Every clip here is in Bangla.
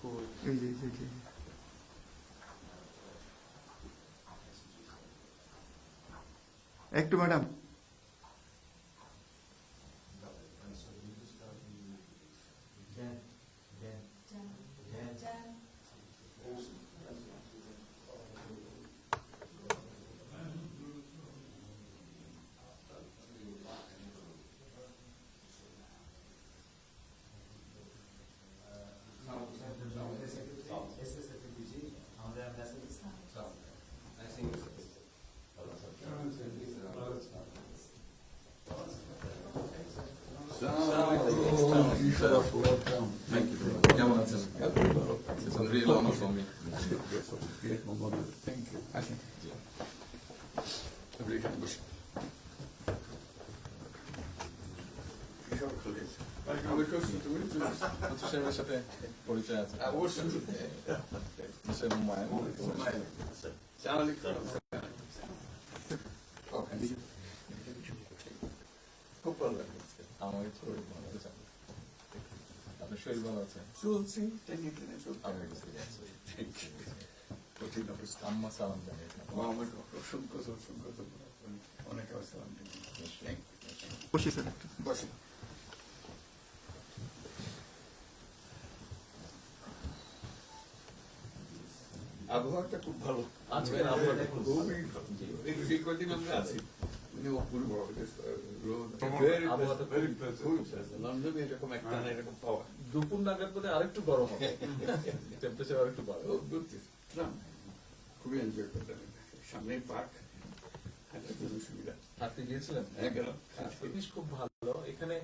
এই যে এই যে একটু ম্যাডাম Thank you. কেমন আছেন? It's a real honor for me. Thank you আসেন সাহেবের সাথে পরিচয় আছে মিস্টার হুমায়ুন খুব ভালো লাগে আমাকে শরীর ভালো আছে আপনার শরীর ভালো আছে চলছি আমি বুঝতে পারছি আম্মা সালাম জানিয়ে অসংখ্য অসংখ্য অনেক সালাম বসি স্যার বসে আবহাওয়াটা খুব ভালো আজকের আবহাওয়াটা খুব ভালো এই কদিন আমরা আছি অপূর্ব লন্ডনে এরকম একটা এরকম পাওয়া দুপুর নাগাদ বোধ আরেকটু গরম হবে টেম্পারেচার আরেকটু বাড়বে খুবই এনজয় করতেন সামনে পার্ক সুবিধা হাঁটতে গিয়েছিলেন গেলাম জিনিস খুব ভালো এখানে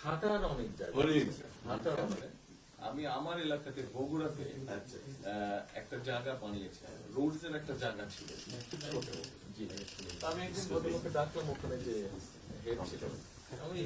হাঁটার অনেক জায়গা হাঁটার অনেক আমি আমার এলাকাতে বগুড়াতে একটা জায়গা বানিয়েছে রোডস এর একটা জায়গা ছিল খুব ছোট জি আমি একদিন ভদ্রলোককে ডাকলাম ওখানে যে হেড ছিল আমি